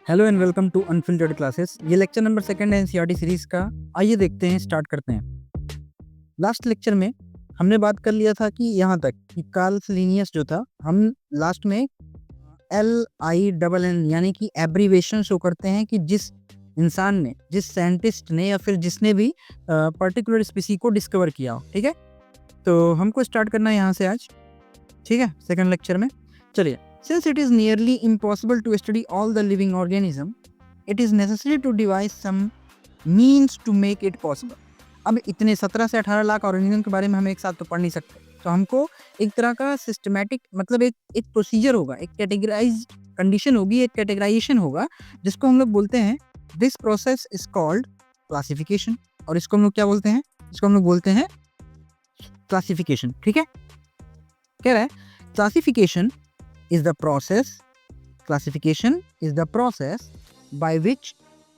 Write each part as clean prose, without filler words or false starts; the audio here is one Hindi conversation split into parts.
Hello and welcome to unfiltered classes. ये लेक्चर नंबर सेकंड है एनसीईआरटी सीरीज का। आइए देखते हैं, स्टार्ट करते हैं। लास्ट लेक्चर में हमने बात कर लिया था कि यहाँ तक कि कार्ल लिनियस जो था, हम लास्ट में LINN यानी कि एब्रीवेशन शो करते हैं कि जिस इंसान ने, जिस साइंटिस्ट ने या फिर जिसने भी पर्टिकुलर स्पीसी को डिस्कवर किया हो। ठीक है, तो हमको स्टार्ट करना है यहाँ से आज। ठीक है, सेकंड लेक्चर में चलिए। Since it is nearly impossible to study all the living organism, it is necessary to devise some means to make it possible. अब इतने 17 से 18 लाख ऑर्गेनिज्म के बारे में हम एक साथ तो पढ़ नहीं सकते, तो हमको एक तरह का सिस्टमैटिक मतलब एक प्रोसीजर होगा, एक कैटेगराइज कंडीशन होगी, एक कैटेगराइजेशन होगा, जिसको हम लोग बोलते हैं this process is called classification. और इसको हम लोग क्या बोलते हैं? इसको हम लोग बोलते हैं क्लासिफिकेशन। ठीक है, कह रहा है classification is the process by which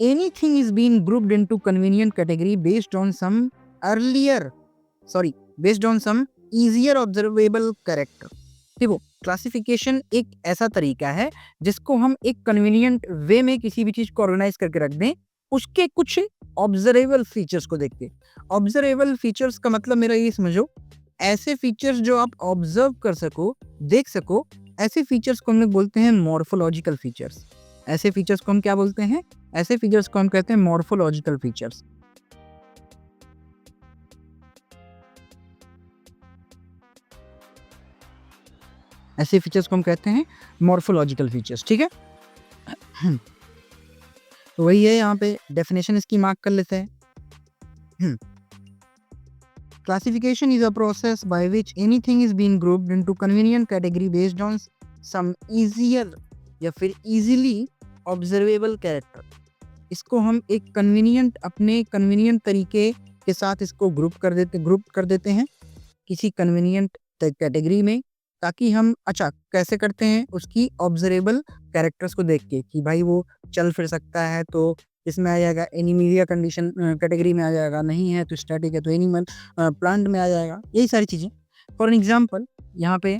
anything is being grouped into convenient category based on some easier observable character। देखो, क्लासिफिकेशन एक ऐसा तरीका है जिसको हम एक कन्वीनियंट वे में किसी भी चीज को ऑर्गेनाइज करके रख दें, उसके कुछ ऑब्जर्वेबल फीचर्स को देख के। ऑब्जर्वेबल फीचर्स का मतलब मेरा ये समझो, ऐसे फीचर्स जो आप ऑब्जर्व कर सको, देख सको, ऐसे फीचर्स को हम लोग बोलते हैं मॉर्फोलॉजिकल फीचर्स। ऐसे फीचर्स को हम क्या बोलते हैं? ऐसे फीचर्स को हम कहते हैं मॉर्फोलॉजिकल फीचर्स। ऐसे फीचर्स को हम कहते हैं मॉर्फोलॉजिकल फीचर्स। ठीक है, तो वही है, यहाँ पे डेफिनेशन इसकी मार्क कर लेते हैं। Classification is a process by which anything is being grouped into convenient category based on some easier या फिर easily observable character। इसको हम एक कन्वीनियंट, अपने कन्वीनियंट तरीके के साथ इसको ग्रुप कर देते हैं किसी कन्वीनियंट कैटेगरी में, ताकि हम अच्छा कैसे करते हैं, उसकी ऑब्जर्वेबल कैरेक्टर्स को देख के कि भाई वो चल फिर सकता है तो इसमें आ जाएगा, एनिमीलिया कंडीशन कैटेगरी में आ जाएगा, नहीं है तो स्टैटिक है तो एनिमल प्लांट में आ जाएगा, यही सारी चीजें। फॉर एन एग्जाम्पल, यहाँ पे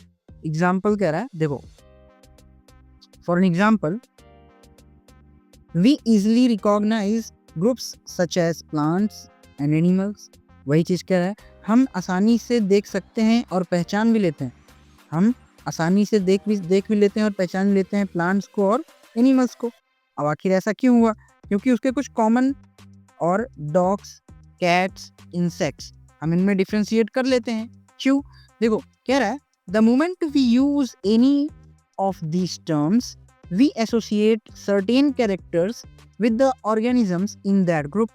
एग्जाम्पल कह रहा है, देखो, for an example we easily recognise groups such as plants and animals. वही चीज कह रहा है, हम आसानी से देख सकते हैं और पहचान भी लेते हैं। हम आसानी से देख भी लेते हैं और पहचान भी लेते हैं प्लांट्स को और एनिमल्स को। अब आखिर ऐसा क्यों हुआ? क्योंकि उसके कुछ कॉमन और डॉग्स, कैट्स, इंसेक्ट्स, हम इनमें डिफ्रेंशिएट कर लेते हैं। क्यों? देखो, कह रहा है the moment we use any of these terms we associate certain characters with the organisms in that group.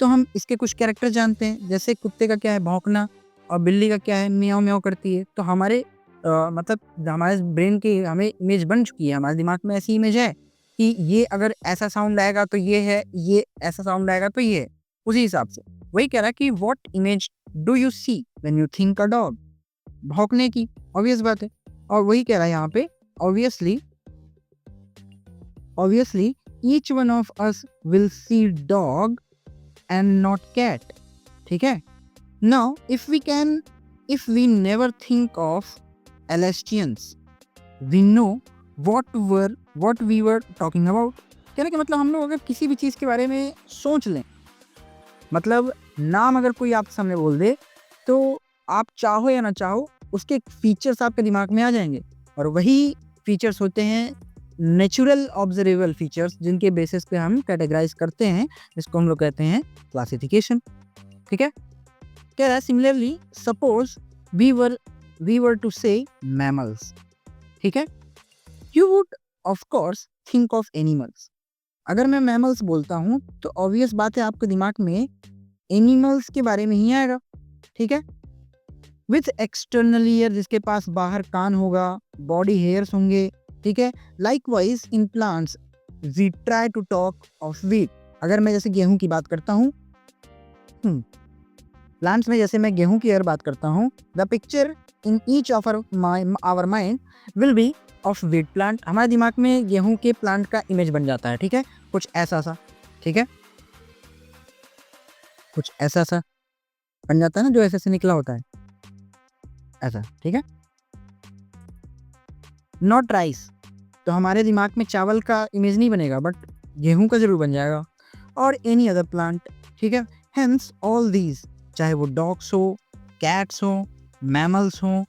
तो हम इसके कुछ कैरेक्टर जानते हैं, जैसे कुत्ते का क्या है, भौंकना, और बिल्ली का क्या है, म्याऊं म्याऊं करती है। तो हमारे मतलब हमारे ब्रेन की हमें इमेज बन चुकी है, हमारे दिमाग में ऐसी इमेज है कि ये अगर ऐसा साउंड आएगा तो ये है, ये ऐसा साउंड आएगा तो ये है, उसी हिसाब से। वही कह रहा है कि what image do you see when you think a dog? भौंकने की, ऑब्वियस बात है। और वही कह रहा है यहाँ पे, obviously each one of us will see dog and not cat. ठीक है, now if we never think of Celestians, we know what we were talking about। कहने का मतलब, हम लोग अगर किसी भी चीज के बारे में सोच लें, मतलब नाम अगर कोई आपके सामने बोल दे, तो आप चाहो या ना चाहो उसके फीचर्स आपके दिमाग में आ जाएंगे। और वही फीचर्स होते हैं नेचुरल ऑब्जर्वेबल फीचर्स, जिनके बेसिस पे हम कैटेगराइज करते हैं, जिसको हम लोग कहते हैं क्लासिफिकेशन। ठीक है, कह रहा है similarly suppose we were to say mammals। ठीक है, you would of course think of animals। अगर मैं mammals बोलता हूं तो ऑब्वियस बात है आपके दिमाग में एनिमल्स के बारे में ही आएगा। ठीक है, विथ एक्सटर्नल ईयर, जिसके पास बाहर कान होगा, बॉडी हेयर्स होंगे। ठीक है, likewise in plants we try to talk of wheat. अगर मैं जैसे गेहूं की बात करता हूं, प्लांट्स में जैसे मैं गेहूं की अगर बात करता हूं, the picture in each of our mind will be of wheat plant. हमारे दिमाग में गेहूं के प्लांट का इमेज बन जाता है। ठीक है, कुछ ऐसा सा, ठीक है, कुछ ऐसा सा बन जाता है ना, जो ऐसे से निकला होता है, ऐसा। ठीक है, नॉट राइस, तो हमारे दिमाग में चावल का इमेज नहीं बनेगा, बट गेहूं का जरूर बन जाएगा, और एनी अदर प्लांट, ठीक है। हेंस ऑल दीज, चाहे वो डॉग्स हो, कैट्स हो, मैमल्स हो,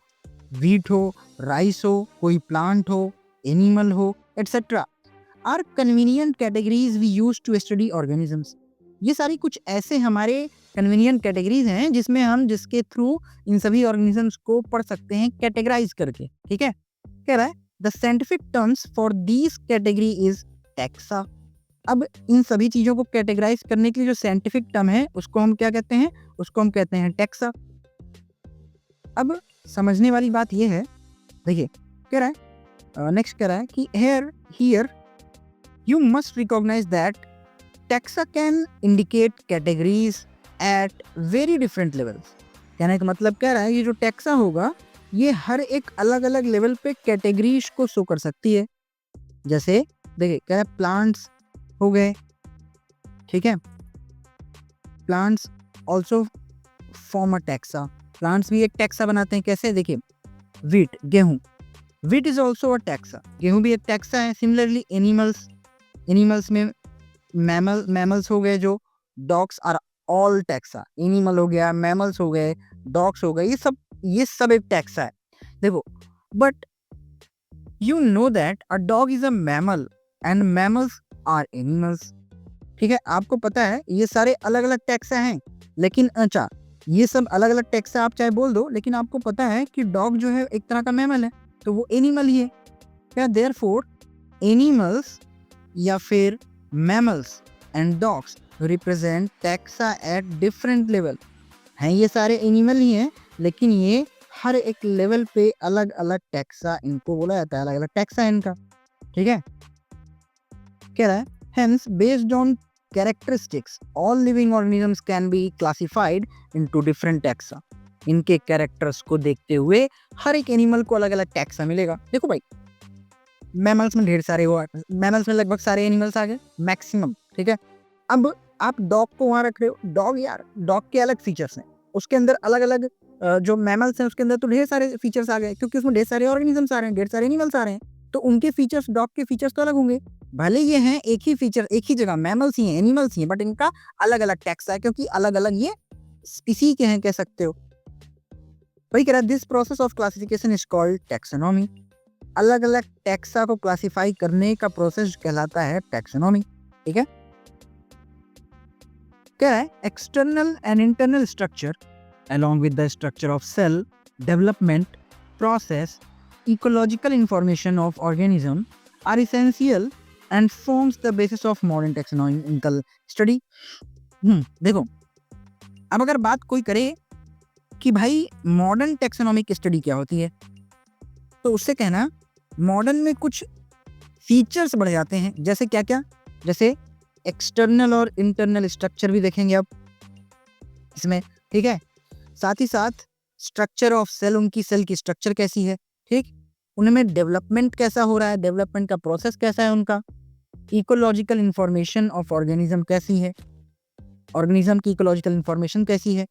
वीट हो, राइस हो, कोई प्लांट हो, एनिमल हो, etcetera, are convenient categories we use to study organisms. ये सारी कुछ ऐसे हमारे कन्वीनियंट कैटेगरीज हैं जिसके थ्रू इन सभी ऑर्गेनिजम्स को पढ़ सकते हैं कैटेगराइज करके, ठीक है। कह रहा है the scientific terms for these category is taxa. अब इन सभी चीजों को कैटेगराइज करने के लिए जो साइंटिफिक टर्म है उसको हम क्या कहते हैं, उसको हम कहते हैं टैक्सा। अब समझने वाली बात यह है, देखिए कह रहा है नेक्स्ट कह रहा है कि here you must recognize that taxa can indicate categories at very different levels। कहने का मतलब कह रहा है ये जो टैक्सा होगा ये हर एक अलग अलग लेवल पे कैटेगरीज को शो कर सकती है। जैसे देखिए कह रहा है प्लांट्स हो गए, ठीक है, plants also form a taxa, plants भी एक टैक्सा बनाते हैं। कैसे, देखिए वीट, गेहूं, wheat is also a taxa, गेहूं भी एक टैक्सा है। सिमिलरली एनिमल्स में मैमल्स हो गए, जो dogs are all taxa, animal हो गया, मैमल्स हो गए, डॉग्स हो गए, ये सब एक टैक्सा है। देखो but you know that a dog is a mammal and mammals are animals, ठीक है। आपको पता है ये सारे अलग अलग टैक्सा हैं, लेकिन अच्छा ये सब अलग अलग टैक्सा आप चाहे बोल दो, लेकिन आपको पता है कि डॉग जो है एक तरह का मैमल है, तो वो एनिमल ही है क्या। देयरफॉर एनिमल्स या फिर mammals and dogs represent taxa at different level. हैं ये सारे एनिमल ही हैं, लेकिन ये हर एक लेवल पे अलग अलग टैक्सा इनको बोला जाता है, अलग अलग टैक्सा है इनका, ठीक है। कह रहा है hence based on characteristics all living organisms can be classified into different taxa. इनके कैरेक्टर्स को देखते हुए हर एक एनिमल को अलग अलग टैक्सा मिलेगा। देखो भाई मैमल्स में ढेर सारे हुआ, मैमल्स में लगभग सारे एनिमल्स आ गए मैक्सिमम, ठीक है। अब आप डॉग को वहां रख रहे हो, डॉग यार डॉग के अलग फीचर्स हैं, उसके अंदर अलग अलग जो मैमल्स हैं उसके अंदर तो ढेर सारे फीचर्स आ गए, क्योंकि उसमें ढेर सारे ऑर्गेनिजम्स आ रहे हैं, ढेर सारे एनिमल्स आ रहे हैं, तो उनके फीचर्स डॉग के फीचर्स तो अलग होंगे। भले ये हैं एक ही फीचर एक ही जगह, मैमल्स ही हैं, एनिमल्स ही हैं, बट इनका अलग अलग टैक्स है, क्योंकि अलग अलग ये स्पीसी के हैं, कह सकते हो। वही कह रहा है this process of classification is called taxonomy. अलग अलग टैक्सा को क्लासिफाई करने का प्रोसेस कहलाता है टैक्सोनॉमी, ठीक है। क्या है external and internal structure along with the structure of cell development process ecological information of organism are essential and forms the basis of modern taxonomical study। देखो अब अगर बात कोई करे कि भाई मॉडर्न टैक्सोनॉमिक स्टडी क्या होती है, तो उससे कहना मॉडर्न में कुछ फीचर्स बढ़ जाते हैं। जैसे क्या क्या, जैसे एक्सटर्नल और इंटरनल स्ट्रक्चर भी देखेंगे अब इसमें, ठीक है। साथ ही साथ स्ट्रक्चर ऑफ सेल, उनकी सेल की स्ट्रक्चर कैसी है, ठीक, उनमें डेवलपमेंट कैसा हो रहा है, डेवलपमेंट का प्रोसेस कैसा है उनका, इकोलॉजिकल इंफॉर्मेशन ऑफ ऑर्गेनिज्म कैसी है, ऑर्गेनिज्म की इकोलॉजिकल इंफॉर्मेशन कैसी है,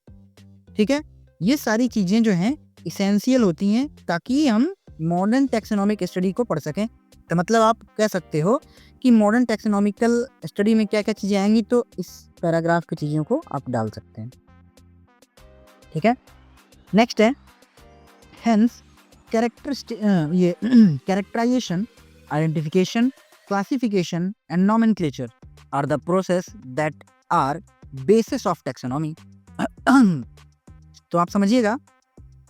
ठीक है। ये सारी चीजें जो हैं इसेंशियल होती हैं ताकि हम मॉडर्न टैक्सोनॉमिक स्टडी को पढ़ सकें। तो मतलब आप कह सकते हो कि मॉडर्न टैक्सोनॉमिकल स्टडी में क्या क्या चीजें आएंगी, तो इस पैराग्राफ की चीजों को आप डाल सकते हैं, ठीक है। नेक्स्ट है हेंस ये characterisation, identification, classification and nomenclature are the process that are basis of taxonomy. तो आप समझिएगा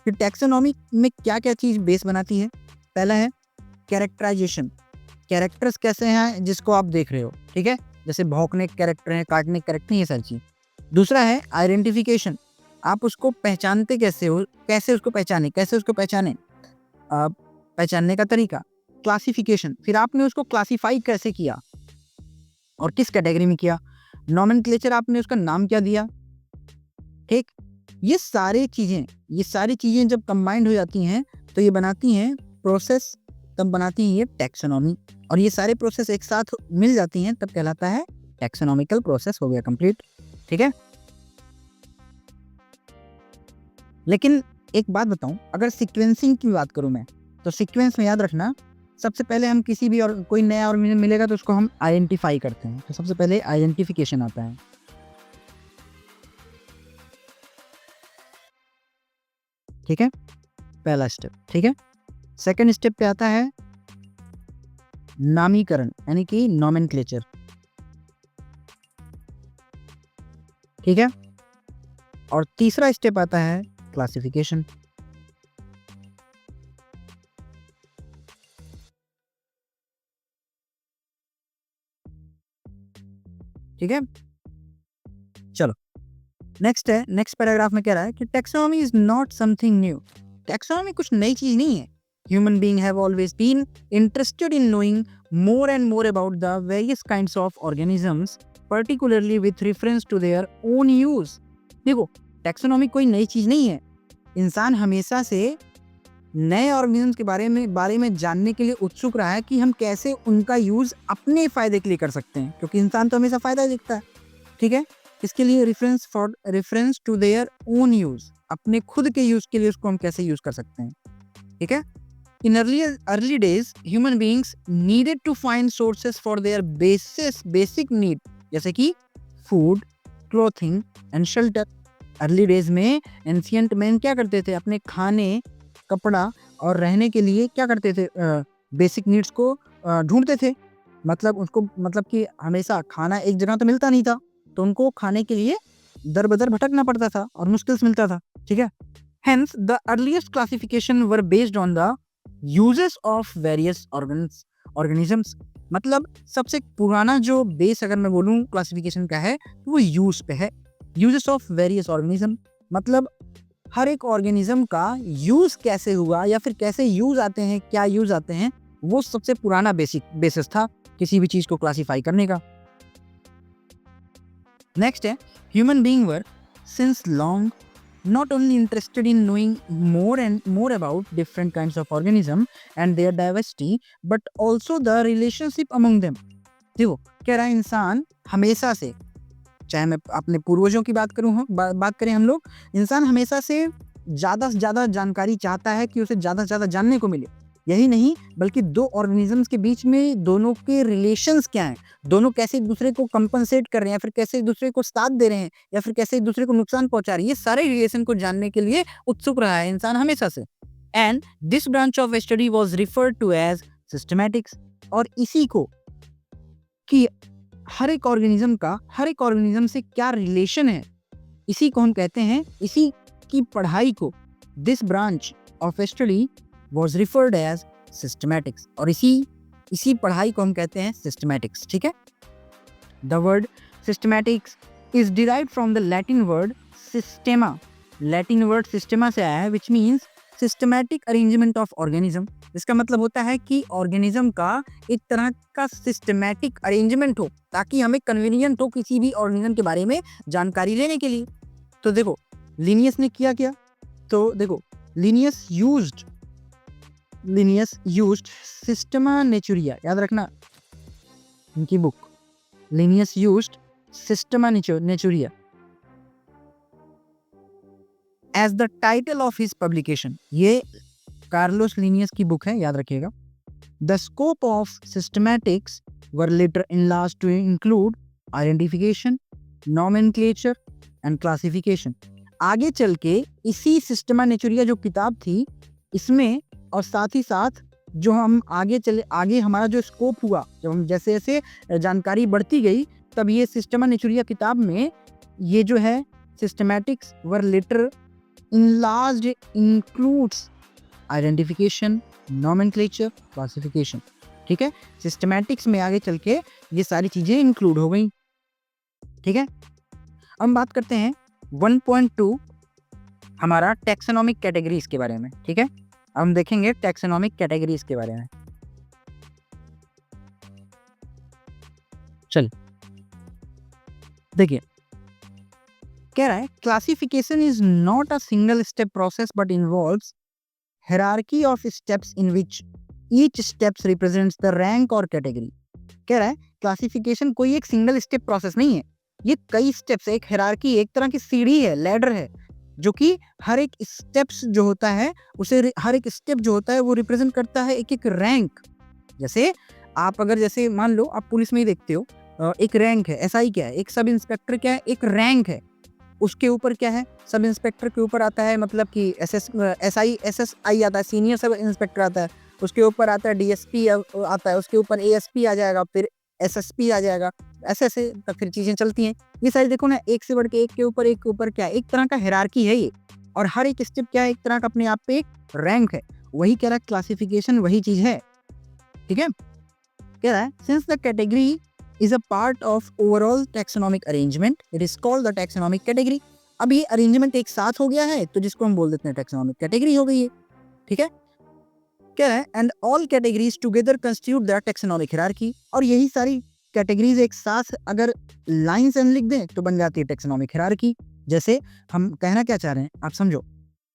कि टैक्सोनॉमी में क्या क्या चीज बेस बनाती है। पहला है कैरेक्टराइजेशन, कैरेक्टर्स कैसे हैं जिसको आप देख रहे हो, ठीक है, जैसे भौंकने के कैरेक्टर हैं, काटने के कैरेक्टर हैं, ये सारी चीज। दूसरा है आइडेंटिफिकेशन, आप उसको पहचानते कैसे हो, कैसे उसको पहचाने, पहचानने का तरीका। क्लासिफिकेशन, फिर आपने उसको क्लासिफाई कैसे किया और किस कैटेगरी में किया। नॉमेनक्लेचर, आपने उसका नाम क्या दिया, ठीक। ये सारी चीजें जब कंबाइंड हो जाती हैं तो ये बनाती हैं प्रोसेस, तब बनाती हैं ये टैक्सोनॉमी, और ये सारे प्रोसेस एक साथ मिल जाती हैं तब कहलाता है टैक्सोनॉमिकल प्रोसेस, हो गया कंप्लीट, ठीक है। लेकिन एक बात बताऊं, अगर सीक्वेंसिंग की बात करूं मैं, तो सीक्वेंस में याद रखना सबसे पहले हम किसी भी और कोई नया ऑर्गेनिज्म मिलेगा तो उसको हम आइडेंटिफाई करते हैं। तो सबसे पहले आइडेंटिफिकेशन आता है। ठीक है, पहला स्टेप। ठीक है, सेकंड स्टेप पे आता है नामीकरण यानी कि नॉमेनक्लेचर। ठीक है, और तीसरा स्टेप आता है क्लासिफिकेशन। ठीक है, चलो नेक्स्ट है। नेक्स्ट पैराग्राफ में कह रहा है कि taxonomy is not something new. Taxonomy कुछ नई चीज नहीं है। Human being have always been interested in knowing more and more about the various kinds of organisms, particularly with reference to their own use. देखो, टैक्सोनॉमी कोई नई चीज नहीं है। इंसान हमेशा से नए ऑर्गेनिज्म्स के बारे में जानने के लिए उत्सुक रहा है कि हम कैसे उनका यूज अपने फायदे के लिए कर सकते हैं, क्योंकि इंसान तो हमेशा फायदा देखता है। ठीक है, इसके लिए reference to their own use, अपने खुद के यूज के लिए उसको हम कैसे यूज कर सकते हैं। ठीक है, in early days human beings needed to find sources for their basic need, जैसे कि food, clothing and shelter। Early days में एंशियंट मैन क्या करते थे, अपने खाने, कपड़ा और रहने के लिए क्या करते थे, बेसिक नीड्स को ढूंढते थे। मतलब कि हमेशा खाना एक जगह तो मिलता नहीं था, तो उनको खाने के लिए दर बदर भटकना पड़ता था और मुश्किल से मिलता था। ठीक है, hence the earliest classification were based on the uses of various organisms। मतलब सबसे पुराना जो बेस अगर मैं बोलूं क्लासिफिकेशन का है तो वो यूज पे है। यूजेस ऑफ वेरियस ऑर्गेनिज्म मतलब हर एक ऑर्गेनिज्म का यूज कैसे हुआ या फिर कैसे यूज आते हैं, क्या यूज आते हैं, वो सबसे पुराना बेसिस था किसी भी चीज को क्लासिफाई करने का। नेक्स्ट है human being were since long not only interested in knowing more and more about different kinds of organism and their diversity, but also the relationship among them। देखो, कह रहा है इंसान हमेशा से, चाहे मैं अपने पूर्वजों की बात करें हम लोग, इंसान हमेशा से ज़्यादा जानकारी चाहता है कि उसे ज़्यादा से ज़्यादा जानने को मिले। यही नहीं बल्कि दो ऑर्गेनिजम्स के बीच में दोनों के रिलेशंस क्या हैं, दोनों कैसे एक दूसरे को कंपनसेट कर रहे हैं, या फिर कैसे एक दूसरे को साथ दे रहे हैं, या फिर कैसे एक दूसरे को नुकसान पहुंचा रहे हैं, ये सारे रिलेशन को जानने के लिए उत्सुक रहा है इंसान हमेशा से। And this branch of study was referred to as systematics. और इसी को कि हर एक ऑर्गेनिज्म से क्या रिलेशन है, इसी को हम कहते हैं, इसी की पढ़ाई को this branch of study was referred as systematics। और इसी पढ़ाई को हम कहते हैं systematics। ठीक है, the word systematics is derived from the Latin word systema। Latin word systema से आया है, which means systematic arrangement of organism। इसका मतलब होता है कि ऑर्गेनिज्म का एक तरह का सिस्टमैटिक अरेंजमेंट हो ताकि हमें कन्वीनियंट हो किसी भी ऑर्गेनिज्म के बारे में जानकारी लेने के लिए। तो देखो लिनियस ने किया क्या, तो देखो लिनियस यूज्ड सिस्टमा नेचुरिया, याद रखना इनकी book, Linnaeus used Systema Naturae as the title of his publication. ये कार्लोस लिनियस की बुक है, याद रखिएगा। The scope of systematics were later enlarged to include identification, nomenclature and classification। आगे चल के इसी सिस्टमा नेचुरिया जो किताब थी इसमें, और साथ ही साथ जो हम आगे हमारा जो स्कोप हुआ, जब हम जैसे जैसे जानकारी बढ़ती गई, तब ये सिस्टमा नेचुरिया किताब में ये जो है systematics were later enlarged includes identification, nomenclature, classification. ठीक है, सिस्टमैटिक्स में आगे चल के ये सारी चीजें इंक्लूड हो गई। ठीक है, अब हम बात करते हैं 1.2 हमारा टैक्सोनॉमिक कैटेगरीज के बारे में। ठीक है, अब हम देखेंगे टैक्सोनॉमिक कैटेगरीज के बारे में। चल देखिए, कह रहा है classification is not a single step process but involves hierarchy of steps in which each steps represents the rank और कैटेगरी। कह रहा है क्लासिफिकेशन कोई एक सिंगल स्टेप प्रोसेस नहीं है, ये कई स्टेप्स है, एक हायरार्की, एक तरह की सीढ़ी है, लैडर है, जो कि हर एक स्टेप्स जो होता है उसे हर एक स्टेप जो होता है वो रिप्रेजेंट करता है एक एक रैंक। जैसे आप अगर जैसे मान लो आप पुलिस में ही देखते हो, एक रैंक है, एसआई क्या है, एक सब इंस्पेक्टर क्या है, एक रैंक है, उसके ऊपर क्या है, सब इंस्पेक्टर के ऊपर आता है मतलब कि एसएसआई आता है, सीनियर सब इंस्पेक्टर आता है, उसके ऊपर आता है डीएसपी आता है, उसके ऊपर एएसपी आ जाएगा, फिर एसएसपी आ जाएगा, ऐसे ऐसे तक फिर चीजें चलती हैं। ये सारी देखो ना, एक से बढ़ के एक के ऊपर क्या है, एक तरह का हायरार्की है ये, और हर एक स्टेप क्या है, एक तरह का अपने आप पे एक रैंक है। वही कह रहा है क्लासिफिकेशन वही चीज है, ठीक है। कह रहा है since the category is a part of overall taxonomic arrangement, it is called the taxonomic category। अब ये अरेंजमेंट एक साथ हो गया है तो जिसको हम बोल देते हैं टैक्सोनॉमिक कैटेगरी हो गई है, ठीक है। क्या है, and all categories together constitute the taxonomic hierarchy, और यही सारी कैटेगरीज एक साथ अगर लाइन से लिख दें तो बन जाती है टैक्सोनॉमिक हायरार्की। जैसे हम कहना क्या चाह रहे हैं आप समझो,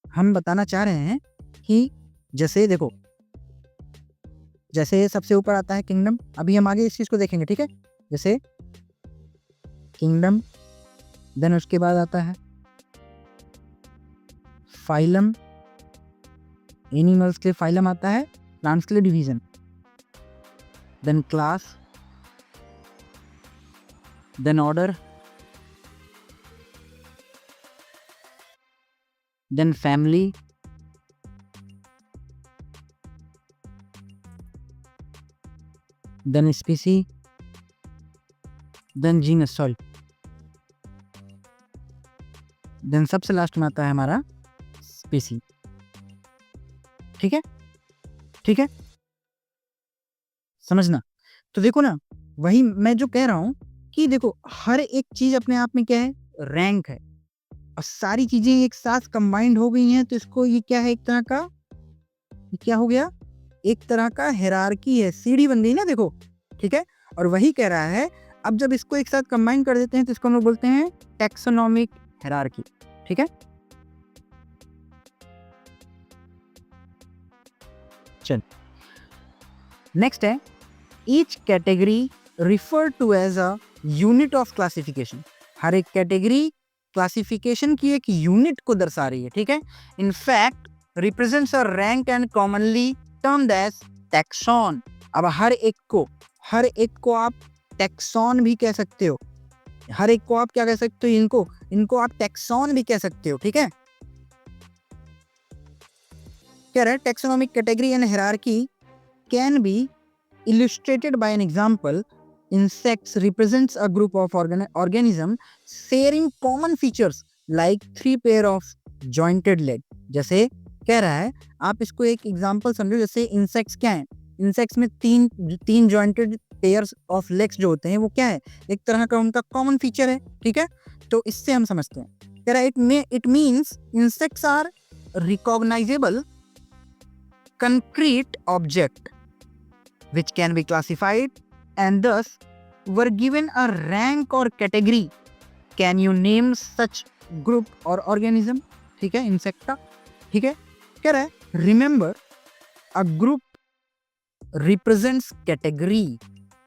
हम बताना चाह रहे हैं कि जैसे देखो, जैसे सबसे ऊपर आता है किंगडम, अभी हम आगे इस चीज को देखेंगे, ठीक है। जैसे किंगडम, देन उसके बाद आता है फाइलम, एनिमल्स के लिए फाइलम आता है, प्लांट्स के लिए division, then class, then order, then family, then species, then genus, sorry, then सबसे लास्ट में आता है हमारा स्पीसी, ठीक है, ठीक है, समझना। तो देखो ना, वही मैं जो कह रहा हूं कि देखो हर एक चीज अपने आप में क्या है, रैंक है, और सारी चीजें एक साथ कंबाइंड हो गई हैं, तो इसको ये क्या है, एक तरह का, ये क्या हो गया, एक तरह का हायरार्की है, सीढ़ी बन गई ना देखो, ठीक है। और वही कह रहा है, अब जब इसको एक साथ कंबाइन कर देते हैं तो इसको हम लोग बोलते हैं टैक्सोनॉमिक हायरार्की, ठीक है। चल नेक्स्ट है, each category refer to as a unit of classification. हर एक कैटेगरी क्लासिफिकेशन की एक यूनिट को दर्शा रही है, ठीक है। In fact represents a rank and commonly termed as taxon. अब हर एक को आप टैक्सॉन भी कह सकते हो, हर एक को आप क्या कह सकते हो, इनको आप टैक्सॉन भी कह सकते हो, ठीक है। कह रहा है taxonomic category and hierarchy can be illustrated by an example. Insects represents a group of organism sharing common features like 3 pair of jointed leg। जैसे कह रहा है, आप इसको एक एग्जांपल समझो, जैसे इंसेक्ट्स क्या है, इंसेक्ट्स में तीन जॉइंटेड पेयर्स ऑफ लेग्स जो होते हैं वो क्या है, एक तरह का उनका कॉमन फीचर है, ठीक है। तो इससे हम समझते हैं, कह रहा है it means insects are recognisable concrete object which can be classified and thus were given a rank or category। Can you name such group or organism? ठीक है, इंसेक्ट का, ठीक है। कह रहा है remember a group represents category.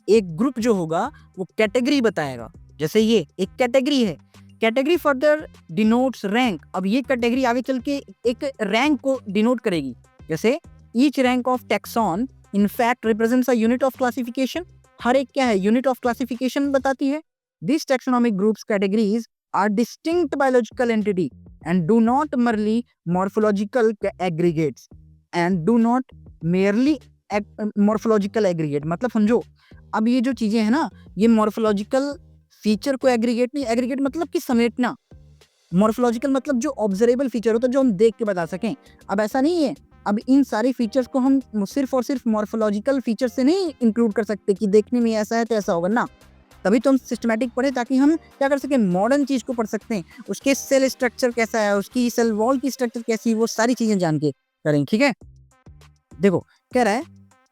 एक ग्रुप जो होगा वो कैटेगरी बताएगा, जैसे ये एक कैटेगरी है, कैटेगरी फर्दर डिनोट्स रैंक। अब ये कैटेगरी आगे चल के एक रैंक को डिनोट करेगी, जैसे each rank of taxon in fact represents a unit of classification। हर एक क्या है, यूनिट ऑफ क्लासिफिकेशन बताती है। These taxonomic groups categories are distinct biological entity and do not merely morphological aggregates and do not merely morphological aggregate। मतलब समझो, अब ये जो चीजें हैं ना, ये मॉर्फोलॉजिकल फीचर को एग्रीगेट नहीं, एग्रीगेट मतलब कि समेटना, मॉर्फोलॉजिकल मतलब जो ऑब्जर्वेबल फीचर होता है, जो हम देख के बता सकें। अब ऐसा नहीं है, अब इन सारी फीचर्स को हम सिर्फ और सिर्फ मॉर्फोलॉजिकल फीचर से नहीं इंक्लूड कर सकते कि देखने में ऐसा है तो ऐसा होगा ना, तभी तो हम सिस्टमैटिक पढ़े, ताकि हम क्या कर सकें, मॉडर्न चीज को पढ़ सकते हैं, उसके सेल स्ट्रक्चर कैसा है, उसकी सेल वॉल की स्ट्रक्चर कैसी है, वो सारी चीजें जान के करेंगे, ठीक है। देखो कह रहा है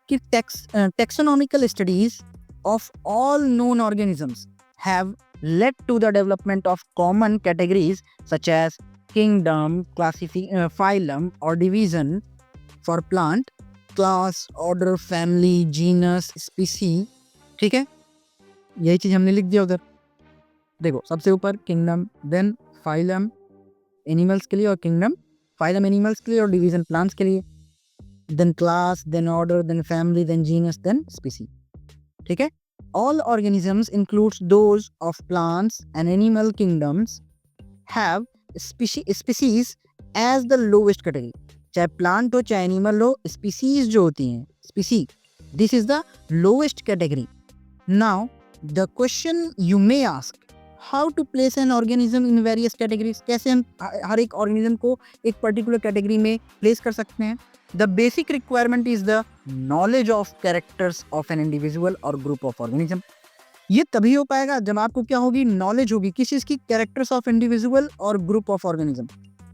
कि taxonomical studies of all known organisms have led to the development of common categories such as kingdom, phylum or division for plant, class, order, family, genus, species, ठीक है। यही चीज हमने लिख दिया उधर। देखो सबसे ऊपर किंगडम, देन फाइलम एनिमल्स के लिए और किंगडम फाइलम एनिमल्स के लिए और डिवीजन प्लांट्स के लिए। then class, then order, then family, then genus, then species. ठीक है? All organisms includes those of plants and animal kingdoms have species as the lowest category. चाहे प्लांट हो चाहे एनिमल हो, स्पीसीज जो होती हैं, species, this is the lowest category. Now the question you may ask, how to place an organism in various categories. कैसे हम हर एक ऑर्गेनिज्म को एक पर्टिकुलर कैटेगरी में प्लेस कर सकते हैं. The basic requirement is the knowledge of characters of an individual और ग्रुप ऑफ ऑर्गेनिज्म. ये तभी हो पाएगा जब आपको क्या होगी, नॉलेज होगी किस चीज़ की, कैरेक्टर्स ऑफ इंडिविजुअल और ग्रुप ऑफ ऑर्गेनिज्म.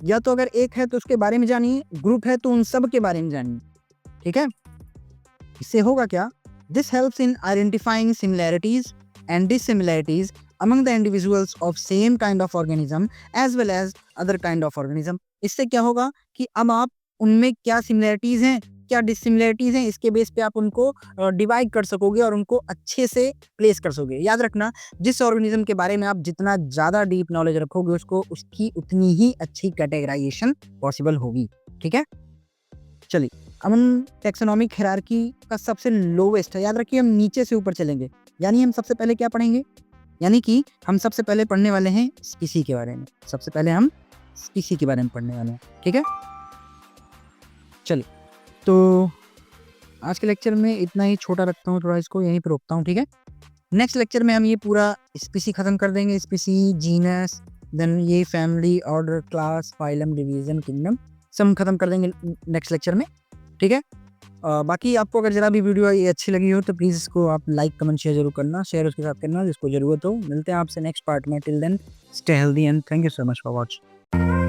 या तो अगर एक है तो उसके बारे में जानिए, ग्रुप है तो उन सब के बारे में जानिए. ठीक है? इससे होगा क्या, this helps in identifying similarities and dissimilarities among the individuals of same kind of organism as well as other kind of organism. इससे क्या होगा कि अब आप उनमें क्या सिमिलैरिटीज हैं, क्या डिससिमिलैरिटीज हैं, इसके बेस पे आप उनको डिवाइड कर सकोगे और उनको अच्छे से प्लेस कर सकोगे. याद रखना, जिस ऑर्गेनिज्म के बारे में आप जितना ज़्यादा डीप नॉलेज रखोगे उसको उसकी उतनी ही अच्छी कैटेगराइजेशन पॉसिबल होगी. ठीक है? चलिए, अब हम टैक्सोनॉमिक हायरार्की का सबसे लोवेस्ट है, याद रखिए हम नीचे से ऊपर चलेंगे. यानी हम सबसे पहले क्या पढ़ेंगे, यानी कि हम सबसे पहले पढ़ने वाले हैं स्पीसी के बारे में. सबसे पहले हम स्पीसी के बारे में पढ़ने वाले हैं. ठीक है? चलिए, तो आज के लेक्चर में इतना ही छोटा रखता हूँ, थोड़ा इसको यहीं पर रोकता हूँ. ठीक है? नेक्स्ट लेक्चर में हम ये पूरा स्पीसी खत्म कर देंगे. स्पीसी, जीनस, देन ये family, order, class, phylum, division, kingdom सब खत्म कर देंगे नेक्स्ट लेक्चर में. ठीक है? बाकी आपको अगर जरा भी वीडियो ये अच्छी लगी हो तो प्लीज़ इसको आप लाइक, कमेंट, शेयर जरूर करना, शेयर उसके साथ करना जिसको ज़रूरत हो. मिलते हैं आपसे नेक्स्ट पार्ट में. Till then stay healthy and thank you so much for watching.